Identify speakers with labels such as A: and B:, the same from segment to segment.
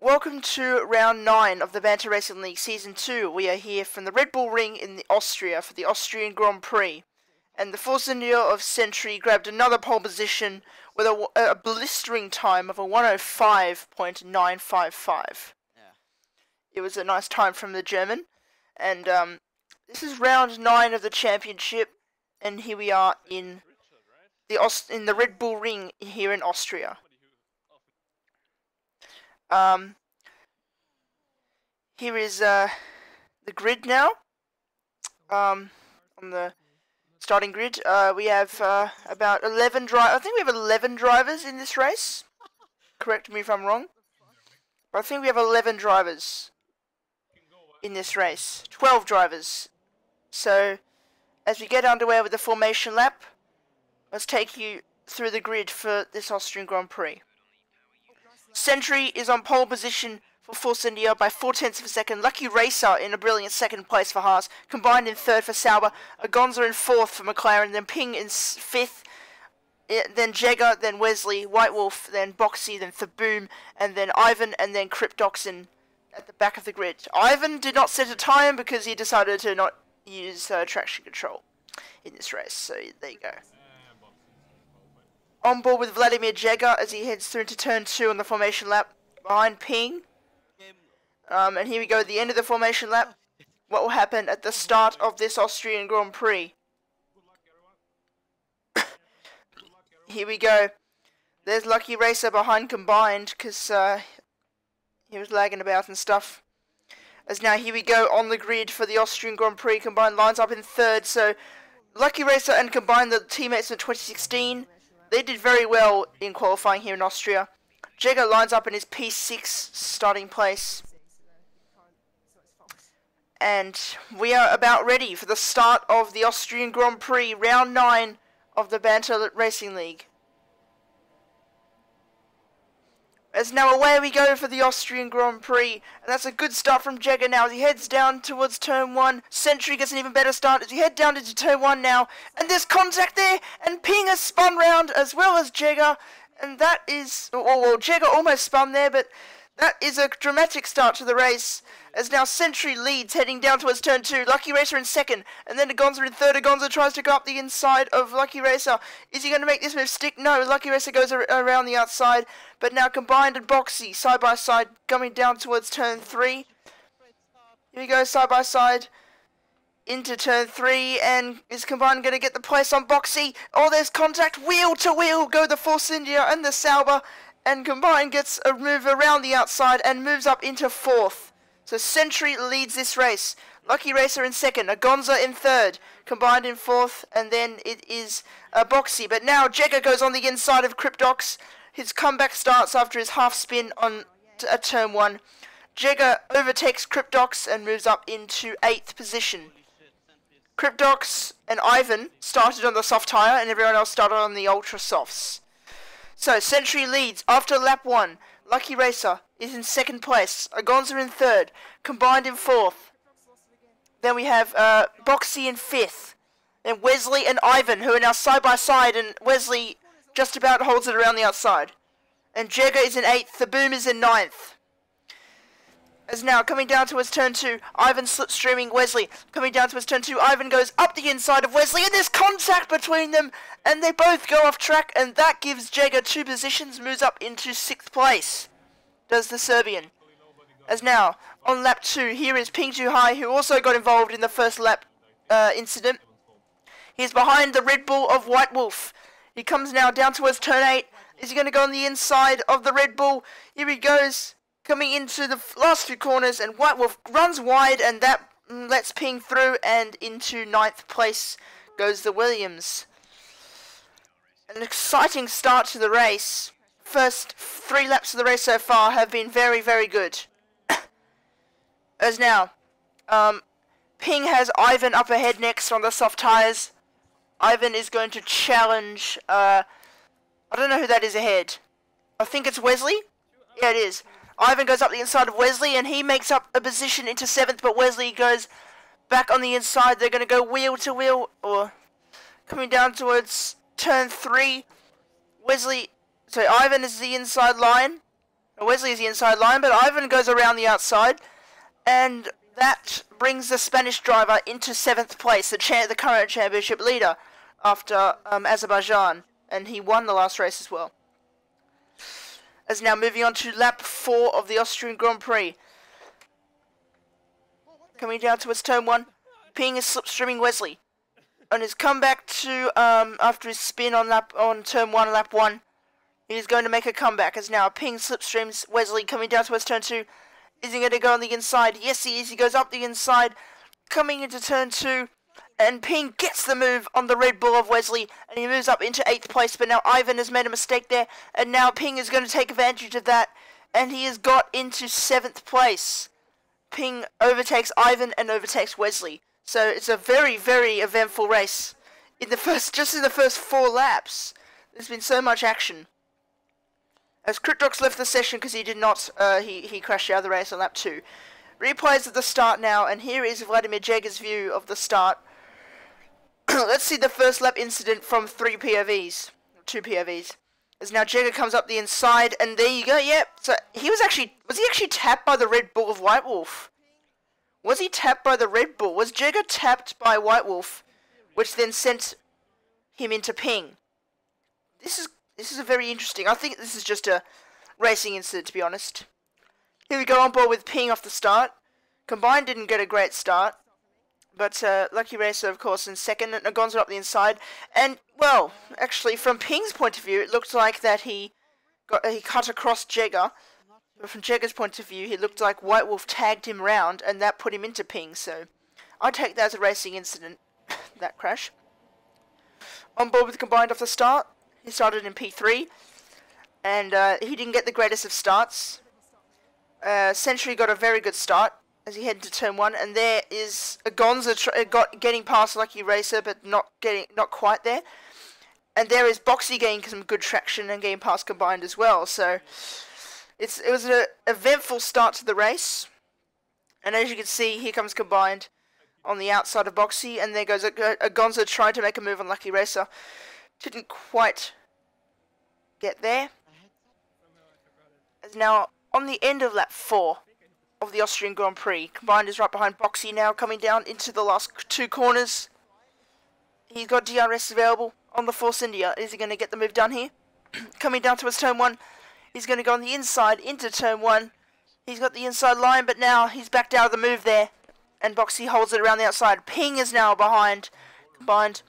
A: Welcome to round 9 of the Banter Racing League Season 2. We are here from the Red Bull Ring in Austria for the Austrian Grand Prix. And the Force India of Century grabbed another pole position with a blistering time of a 105.955. It was a nice time from the German. And this is round 9 of the championship. And here we are in the Red Bull Ring here in Austria. Here is the grid now. On the starting grid, we have about 11 drivers. I think we have 11 drivers in this race. Correct me if I'm wrong. But I think we have 11 drivers in this race. 12 drivers. So, as we get underway with the formation lap, let's take you through the grid for this Austrian Grand Prix. Century is on pole position for Force India by 0.4 of a second. Lucky Racer in a brilliant second place for Haas. Combined in third for Sauber. Agonza in fourth for McLaren. Then Ping in fifth. Then Jagger. Then Wesley. White Wolf. Then Boxy. Then Thaboom. And then Ivan. And then Cryptoxin at the back of the grid. Ivan did not set a time because he decided to not use traction control in this race. So there you go. On board with Vladimir Jagger as he heads through into turn 2 on the formation lap. Behind Ping. And here we go at the end of the formation lap. What will happen at the start of this Austrian Grand Prix? Here we go. There's Lucky Racer behind Combined because he was lagging about and stuff. As now here we go on the grid for the Austrian Grand Prix. Combined lines up in third. So Lucky Racer and Combined, the teammates in 2016. They did very well in qualifying here in Austria. Jagger lines up in his P6 starting place. And we are about ready for the start of the Austrian Grand Prix, round 9 of the Banter Racing League. As now away we go for the Austrian Grand Prix, and that's a good start from Jagger now as he heads down towards turn 1. Century gets an even better start as he head down into turn 1 now, and there's contact there, and Ping has spun round as well as Jagger, and that is, well, Jagger almost spun there, but that is a dramatic start to the race, as now Century leads heading down towards turn 2. Lucky Racer in second, and then Agonza in third. Agonza tries to go up the inside of Lucky Racer. Is he going to make this move stick? No, Lucky Racer goes around the outside, but now Combined and Boxy side by side coming down towards turn 3. Here we go, side by side into turn 3, and is Combined going to get the place on Boxy? Oh, there's contact, wheel to wheel go the Force India and the Sauber. And Combined gets a move around the outside and moves up into 4th. So Century leads this race. Lucky Racer in second. Agonza in third. Combined in 4th. And then it is Boxy. But now Jagger goes on the inside of Cryptox. His comeback starts after his half spin on turn 1. Jagger overtakes Cryptox and moves up into 8th position. Cryptox and Ivan started on the soft tyre and everyone else started on the ultra softs. So, Century leads after lap 1. Lucky Racer is in second place. Agonza in third. Combined in 4th. Then we have Boxy in 5th. Then Wesley and Ivan, who are now side by side, and Wesley just about holds it around the outside. And Jagger is in 8th. The Boom is in 9th. As now, coming down towards turn 2, Ivan slipstreaming Wesley. Coming down towards turn 2, Ivan goes up the inside of Wesley, and there's contact between them, and they both go off track, and that gives Jagger 2 positions, moves up into 6th place. Does the Serbian. As now, on lap 2, here is Ping Too High, who also got involved in the first lap incident. He's behind the Red Bull of White Wolf. He comes now down towards turn 8. Is he going to go on the inside of the Red Bull? Here he goes. Coming into the last 2 corners, and White Wolf runs wide, and that lets Ping through, and into 9th place goes the Williams. An exciting start to the race. First 3 laps of the race so far have been very, very good. As now, Ping has Ivan up ahead next on the soft tyres. Ivan is going to challenge, I don't know who that is ahead. I think it's Wesley? Yeah, it is. Ivan goes up the inside of Wesley, and he makes up a position into 7th, but Wesley goes back on the inside. They're going to go wheel to wheel, or coming down towards turn 3. Ivan is the inside line. Wesley is the inside line, but Ivan goes around the outside, and that brings the Spanish driver into 7th place, the current championship leader, after Azerbaijan, and he won the last race as well. As now moving on to lap 4 of the Austrian Grand Prix. Coming down towards turn 1, Ping is slipstreaming Wesley. On his comeback to, after his spin on turn 1, lap 1, he's going to make a comeback, as now Ping slipstreams Wesley coming down towards turn 2. Is he going to go on the inside? Yes, he is. He goes up the inside, coming into turn 2, and Ping gets the move on the Red Bull of Wesley, and he moves up into 8th place, but now Ivan has made a mistake there, and now Ping is going to take advantage of that, and he has got into 7th place. Ping overtakes Ivan and overtakes Wesley. So it's a very, very eventful race. Just in the first 4 laps, there's been so much action. As Cryptox left the session because he did not, he crashed out of the race on lap 2. Replays at the start now, and here is Vladimir Jager's view of the start. Let's see the first lap incident from 2 POVs. As now Jagger comes up the inside, and there you go, yep. So was he actually tapped by the Red Bull of White Wolf? Was he tapped by the Red Bull? Was Jagger tapped by White Wolf, which then sent him into Ping? This is a very interesting. I think this is just a racing incident, to be honest. Here we go, on board with Ping off the start. Combined didn't get a great start, but Lucky Racer, of course, in second, and Gonzo up the inside. And, well, actually, from Ping's point of view, it looked like that he cut across Jagger. But from Jagger's point of view, he looked like White Wolf tagged him round, and that put him into Ping, so I take that as a racing incident, that crash. On board with Combined off the start. He started in P3, and he didn't get the greatest of starts. Century got a very good start as he headed to turn 1, and there is a Gonza getting past Lucky Racer, but not quite there. And there is Boxy getting some good traction and getting past Combined as well. So it was an eventful start to the race, and as you can see, here comes Combined on the outside of Boxy, and there goes a Gonza trying to make a move on Lucky Racer. Didn't quite get there. As now on the end of lap 4 of the Austrian Grand Prix, Combined is right behind Boxy now, coming down into the last 2 corners. He's got DRS available on the Force India. Is he going to get the move done here? Coming down towards turn 1, he's going to go on the inside into turn 1. He's got the inside line, but now he's backed out of the move there, and Boxy holds it around the outside. Ping is now behind Combined.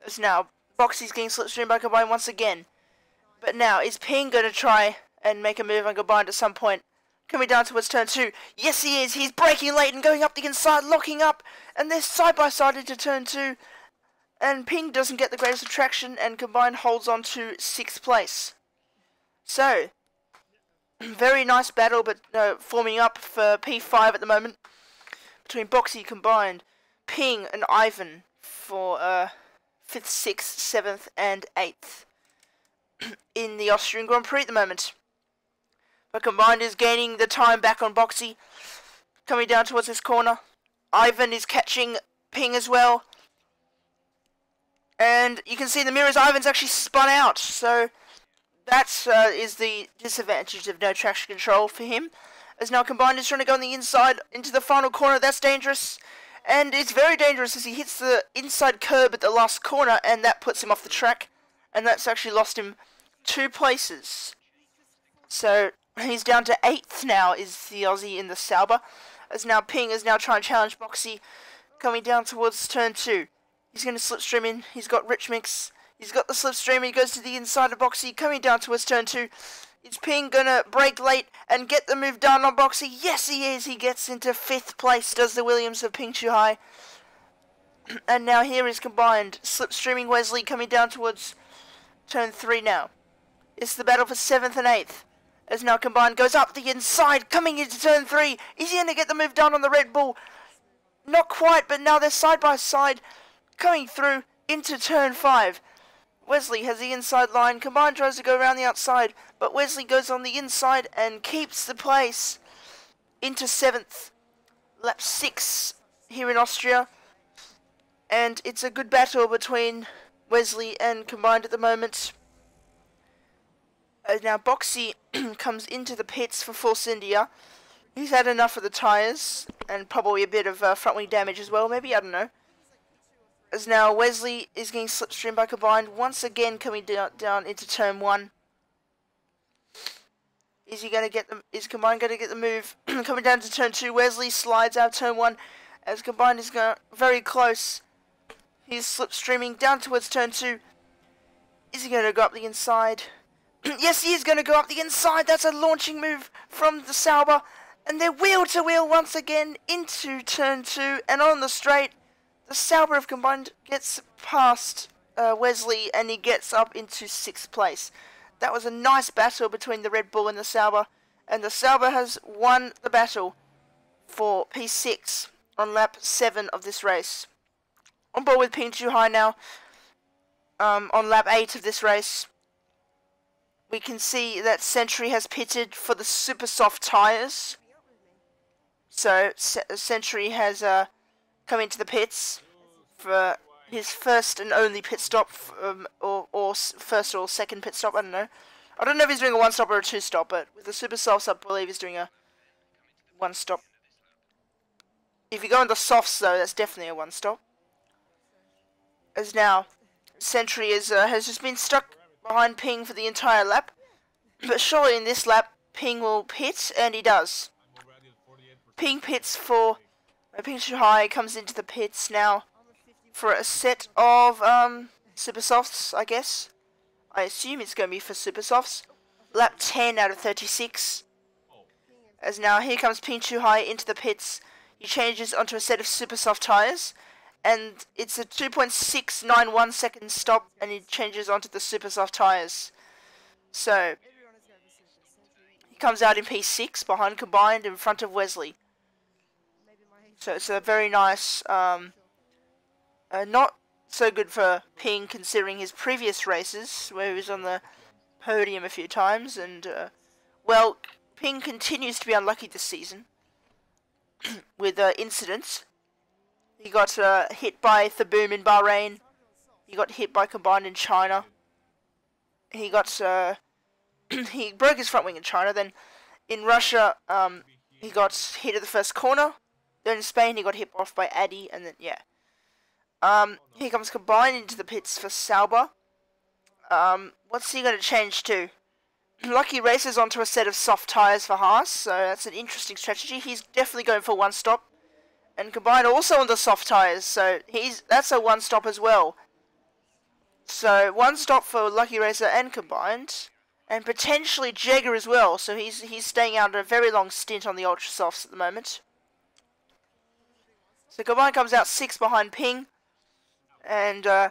A: As now Boxy's getting slipstreamed by Combined once again. But now, is Ping going to try and make a move on Combined at some point? Coming down towards turn 2. Yes, he is. He's braking late and going up the inside, locking up. And they're side by side into turn 2. And Ping doesn't get the greatest of traction, and Combined holds on to 6th place. So, very nice battle, but forming up for P5 at the moment. Between Boxy, Combined, Ping and Ivan for 5th, 6th, 7th and 8th in the Austrian Grand Prix at the moment. But Combined is gaining the time back on Boxy, coming down towards this corner. Ivan is catching Ping as well. And you can see in the mirrors Ivan's actually spun out, so that is the disadvantage of no traction control for him. As now Combined is trying to go on the inside into the final corner. That's dangerous. And it's very dangerous as he hits the inside curb at the last corner, and that puts him off the track. And that's actually lost him 2 places. So he's down to 8th now, is the Aussie in the Sauber. As now Ping is now trying to challenge Boxy, coming down towards turn 2. He's going to slipstream in. He's got Rich Mix. He's got the slipstream. He goes to the inside of Boxy, coming down towards turn 2. Is Ping going to brake late and get the move done on Boxy? Yes, he is. He gets into 5th place, does the Williams of Ping Chuhai. And now here is Combined, slipstreaming Wesley, coming down towards turn 3 now. It's the battle for 7th and 8th. As now Combined goes up the inside, coming into turn 3. Is he going to get the move done on the Red Bull? Not quite, but now they're side by side, coming through into turn 5. Wesley has the inside line. Combined tries to go around the outside, but Wesley goes on the inside and keeps the place into 7th. Lap 6 here in Austria. And it's a good battle between Wesley and Combined at the moment. Now Boxy comes into the pits for Force India. He's had enough of the tyres, and probably a bit of front wing damage as well, maybe, I don't know. As now Wesley is getting slipstreamed by Combined, once again coming down into turn 1. Is he going to get them? Is Combined going to get the move? Coming down to turn 2, Wesley slides out turn 1, as Combined is going very close. He's slipstreaming down towards turn 2. Is he going to go up the inside? Yes, he is going to go up the inside. That's a launching move from the Sauber. And they're wheel to wheel once again into turn 2. And on the straight, the Sauber of Combined gets past Wesley and he gets up into 6th place. That was a nice battle between the Red Bull and the Sauber. And the Sauber has won the battle for P6 on lap 7 of this race. On board with P2 High now. On lap 8 of this race. We can see that Sentry has pitted for the super soft tyres. So Sentry has come into the pits for his first and only pit stop, or first or second pit stop, I don't know. I don't know if he's doing a 1-stop or a 2-stop, but with the super softs I believe he's doing a 1-stop. If you go on the softs though, that's definitely a 1-stop. As now, Sentry has just been stuck behind Ping for the entire lap, but surely in this lap Ping will pit, and he does. Ping pits for Ping Too High, comes into the pits now for a set of super softs, I guess. I assume it's going to be for super softs. Lap 10 out of 36. As now here comes Ping Too High into the pits. He changes onto a set of super soft tyres. And it's a 2.691 second stop, and he changes onto the super soft tyres. So he comes out in P6 behind Combined in front of Wesley. So it's a very nice, not so good for Ping considering his previous races where he was on the podium a few times. And well, Ping continues to be unlucky this season with incidents. He got hit by Thaboom in Bahrain. He got hit by Combined in China. He got he broke his front wing in China. Then in Russia, he got hit at the first corner. Then in Spain, he got hit off by Addy, and then yeah. Here comes Combined into the pits for Sauber. What's he going to change to? Lucky races onto a set of soft tyres for Haas, so that's an interesting strategy. He's definitely going for 1-stop. And Combined also on the soft tyres, so that's a 1-stop as well. So 1-stop for Lucky Racer and Combined, and potentially Jagger as well. So he's staying out a very long stint on the ultra softs at the moment. So Combined comes out 6 behind Ping, and on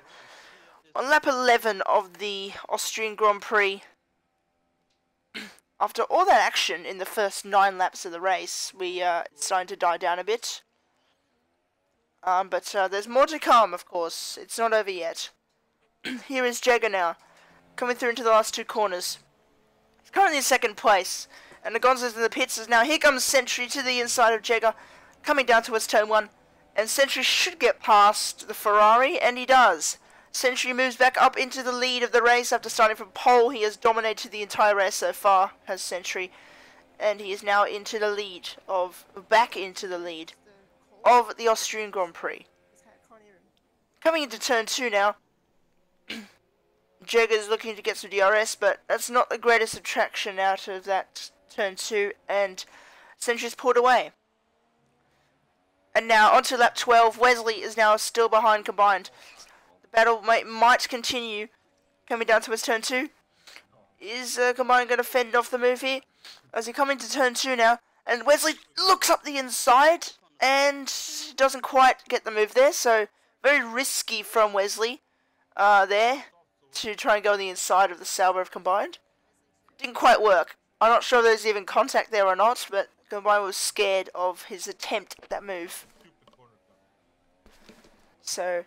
A: lap 11 of the Austrian Grand Prix, after all that action in the first 9 laps of the race, it's starting to die down a bit. But there's more to come, of course. It's not over yet. Here is Jagger now, coming through into the last 2 corners. He's currently in 2nd place, and the Gonzo's in the pits is now. Here comes Sentry to the inside of Jagger, coming down towards turn 1. And Sentry should get past the Ferrari, and he does. Sentry moves back up into the lead of the race after starting from pole. He has dominated the entire race so far, has Sentry. And he is now into the lead back into the lead of the Austrian Grand Prix. Coming into turn 2 now. Jagger's looking to get some DRS, but that's not the greatest attraction out of that turn 2, and Sentry's pulled away. And now onto lap 12. Wesley is now still behind Combined. The battle might continue. Coming down towards turn 2. Is Combined going to fend off the move here? As he comes into turn 2 now, and Wesley looks up the inside and doesn't quite get the move there, so very risky from Wesley there to try and go on the inside of the Sauber of Combined. Didn't quite work. I'm not sure there's even contact there or not, but Combined was scared of his attempt at that move. So,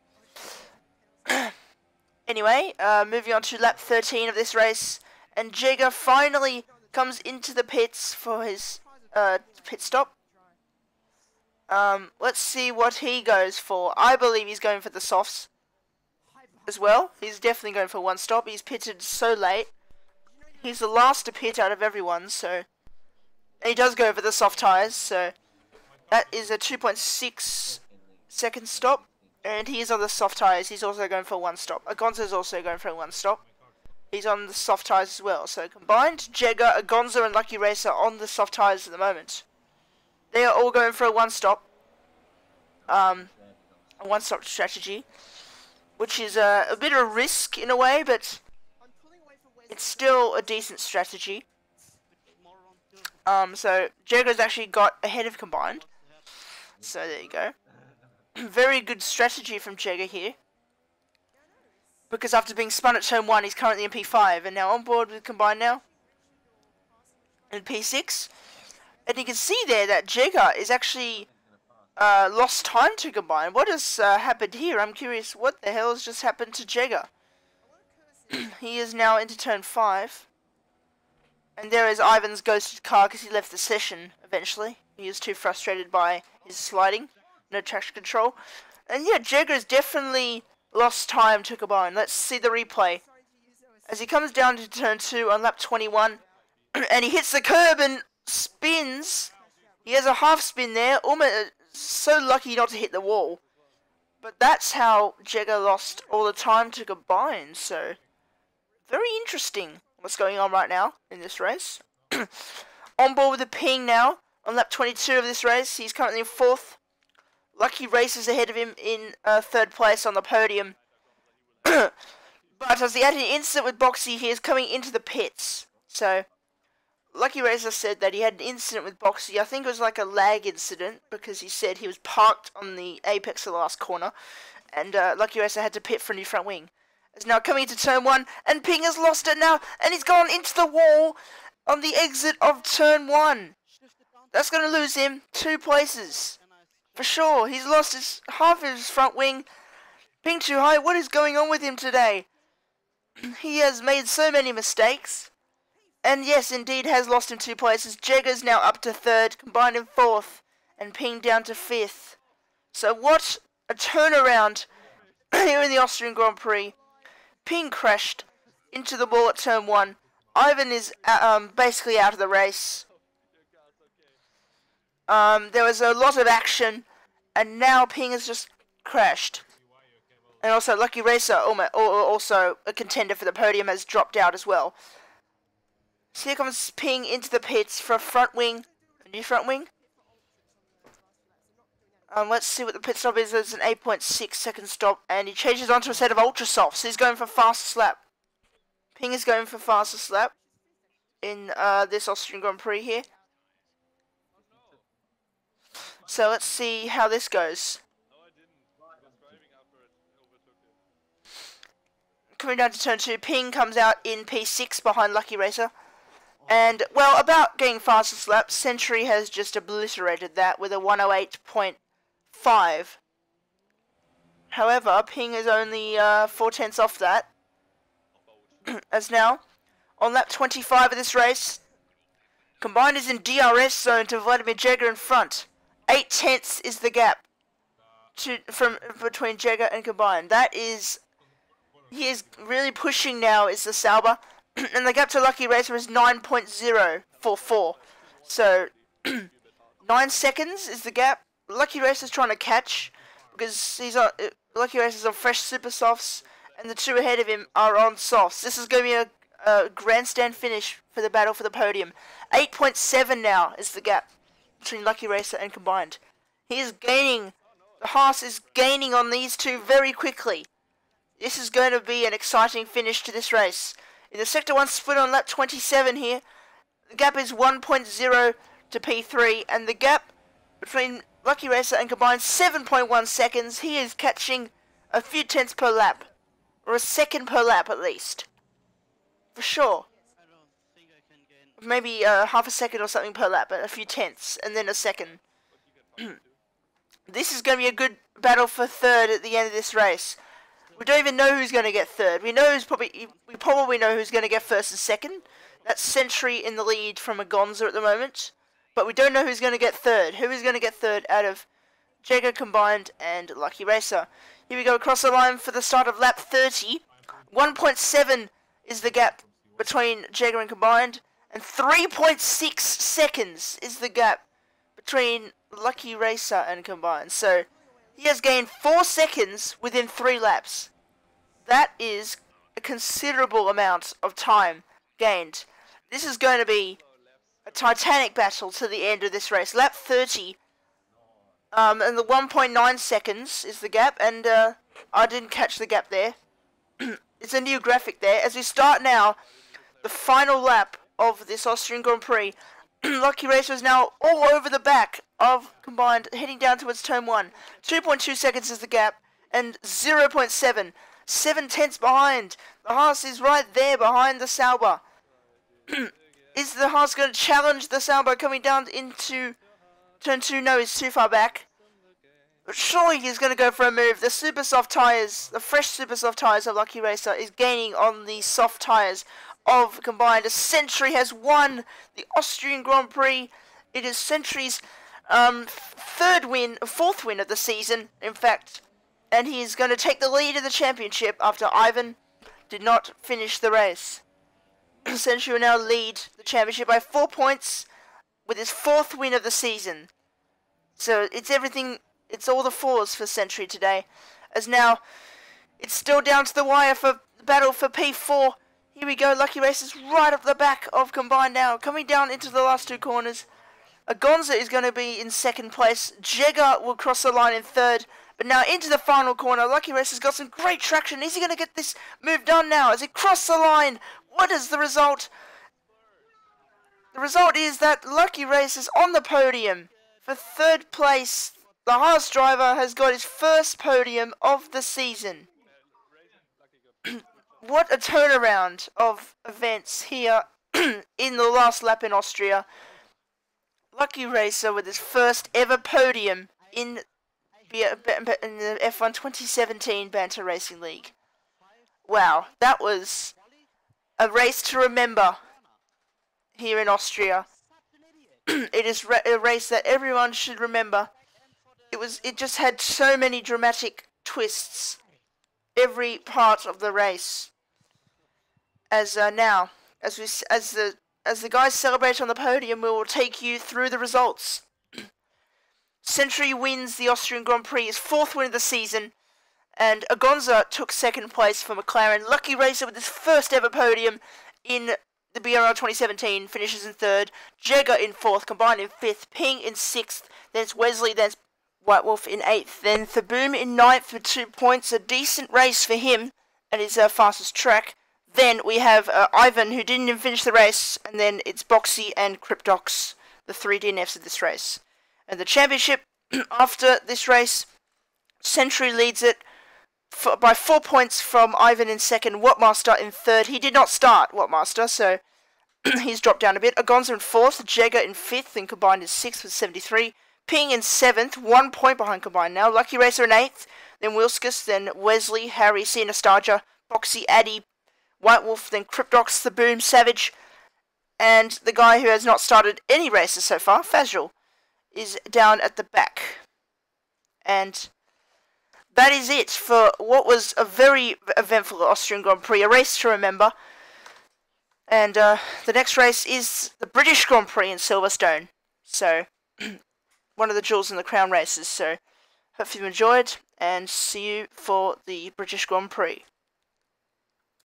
A: anyway, moving on to lap 13 of this race, and Jagger finally comes into the pits for his pit stop. Let's see what he goes for. I believe he's going for the softs as well. He's definitely going for 1-stop. He's pitted so late. He's the last to pit out of everyone, so... And he does go over the soft tyres, so... That is a 2.6 second stop. And he is on the soft tyres. He's also going for one stop. Agonzo's also going for one stop. He's on the soft tyres as well. So combined, Jagger, Agonzo and Lucky Racer on the soft tyres at the moment. They are all going for a one stop. A one stop strategy. Which is a bit of a risk in a way, but it's still a decent strategy. So Jagger's actually got ahead of combined. So there you go. Very good strategy from Jagger here. Because after being spun at turn 1, he's currently in P5. And now on board with combined now. In P6. And you can see there that Jagger is actually lost time to combine. What has happened here? I'm curious what the hell has just happened to Jagger. He is now into turn 5. And there is Ivan's ghosted car because he left the session eventually. He was too frustrated by his sliding. No traction control. And yeah, Jagger has definitely lost time to combine. Let's see the replay. As he comes down to turn 2 on lap 21. And he hits the curb and spins. He has a half spin there. Almost so lucky not to hit the wall. But that's how Jagger lost all the time to combine. So, very interesting what's going on right now in this race. On board with the ping now. On lap 22 of this race. He's currently in 4th. Lucky Racer's ahead of him in 3rd place on the podium. But as he had an incident with Boxy, he is coming into the pits. So, Lucky Racer said that he had an incident with Boxy. I think it was like a lag incident, because he said he was parked on the apex of the last corner. And Lucky Racer had to pit for a new front wing. It's now coming into turn 1, and Ping has lost it now, and he's gone into the wall on the exit of turn 1. That's going to lose him 2 places. For sure, he's lost half of his front wing. Ping too high, what is going on with him today? He has made so many mistakes. And yes, indeed has lost him 2 places. Jagger's now up to 3rd, combined in 4th, and Ping down to 5th. So what a turnaround here in the Austrian Grand Prix. Ping crashed into the wall at turn 1. Ivan is basically out of the race. There was a lot of action, and now Ping has just crashed. And also Lucky Racer, also a contender for the podium, has dropped out as well. So here comes Ping into the pits for a front wing, a new front wing. Let's see what the pit stop is. It's an 8.6 second stop, and he changes onto a set of ultra softs. So he's going for fastest lap. Ping is going for fastest lap in this Austrian Grand Prix here. So let's see how this goes. Coming down to turn 2, Ping comes out in P6 behind Lucky Racer. And, well, about getting fastest lap, Century has just obliterated that with a 108.5. However, Ping is only 4 tenths off that. As now, on lap 25 of this race, Combined is in DRS zone to Vladimir Jagger in front. 8 tenths is the gap between Jagger and Combined. He is really pushing now, is the Sauber. And the gap to Lucky Racer is 9.044. So, 9 seconds is the gap. Lucky Racer's trying to catch, because Lucky Racer's on fresh super softs, and the 2 ahead of him are on softs. This is going to be a grandstand finish for the battle for the podium. 8.7 now is the gap between Lucky Racer and Combined. He is gaining. The Haas is gaining on these 2 very quickly. This is going to be an exciting finish to this race. In the Sector 1 split on lap 27 here, the gap is 1.0 to P3, and the gap between Lucky Racer and Combined 7.1 seconds. He is catching a few tenths per lap, or a second per lap at least. For sure. Maybe half a second or something per lap, but a few tenths, and then a second. This is going to be a good battle for 3rd at the end of this race. We don't even know who's going to get 3rd. We probably know who's going to get 1st and 2nd. That's Century in the lead from Agonza at the moment. But we don't know who's going to get 3rd. Who is going to get 3rd out of Jagger, Combined, and Lucky Racer? Here we go across the line for the start of lap 30. 1.7 is the gap between Jagger and Combined, and 3.6 seconds is the gap between Lucky Racer and Combined. So he has gained 4 seconds within 3 laps. That is a considerable amount of time gained. This is going to be a titanic battle to the end of this race. Lap 30, and the 1.9 seconds is the gap, and I didn't catch the gap there. It's a new graphic there. As we start now, the final lap of this Austrian Grand Prix, Lucky Racer is now all over the back of Combined, heading down towards turn 1. 2.2 seconds is the gap, and 0.7. 7/10 behind. The Haas is right there behind the Sauber. Is the Haas going to challenge the Sauber coming down into turn 2? No, he's too far back. But surely he's going to go for a move. The super soft tyres, the fresh super soft tyres of Lucky Racer is gaining on the soft tyres of Combined. A Century has won the Austrian Grand Prix. It is Century's fourth win of the season, in fact. And he is going to take the lead of the championship after Ivan did not finish the race. Century will now lead the championship by 4 points with his 4th win of the season. So it's everything, it's all the fours for Century today. As now, it's still down to the wire for the battle for P4. Here we go, Lucky Racer's right up the back of Combined now, coming down into the last 2 corners. Agonza is going to be in 2nd place. Jagger will cross the line in 3rd. But now into the final corner, Lucky Racer's got some great traction. Is he going to get this move done now? As he crosses the line, what is the result? The result is that Lucky Racer's on the podium. For 3rd place, the Haas driver has got his first podium of the season. What a turnaround of events here in the last lap in Austria. Lucky Racer with his first ever podium in the F1 2017 Banter Racing League. Wow, that was a race to remember here in Austria. It is a race that everyone should remember. It just had so many dramatic twists every part of the race. As now, as the guys celebrate on the podium, we will take you through the results. Century wins the Austrian Grand Prix, his 4th win of the season, and Agonza took 2nd place for McLaren. Lucky Racer with his first ever podium in the BRL 2017 finishes in 3rd. Jagger in 4th, Combined in 5th, Ping in 6th, then it's Wesley, then it's White Wolf in 8th, then Thaboom in 9th with 2 points, a decent race for him and his fastest track. Then we have Ivan, who didn't even finish the race, and then it's Boxy and Cryptox, the 3 DNFs of this race. And the championship, after this race, Century leads it by 4 points from Ivan in 2nd, Wattmaster in 3rd. He did not start, Wattmaster, so he's dropped down a bit. Agonza in 4th, Jagger in 5th, and Combined in 6th with 73. Ping in 7th, 1 point behind Combined now. Lucky Racer in 8th, then Wilskus, then Wesley, Harry, C. Nostalgia, Boxy, Addy, White Wolf, then Cryptox, The Boom, Savage, and the guy who has not started any races so far, Fazril, is down at the back. And that is it for what was a very eventful Austrian Grand Prix, a race to remember. And the next race is the British Grand Prix in Silverstone. So, one of the jewels in the crown races. So, hope you enjoyed, and see you for the British Grand Prix.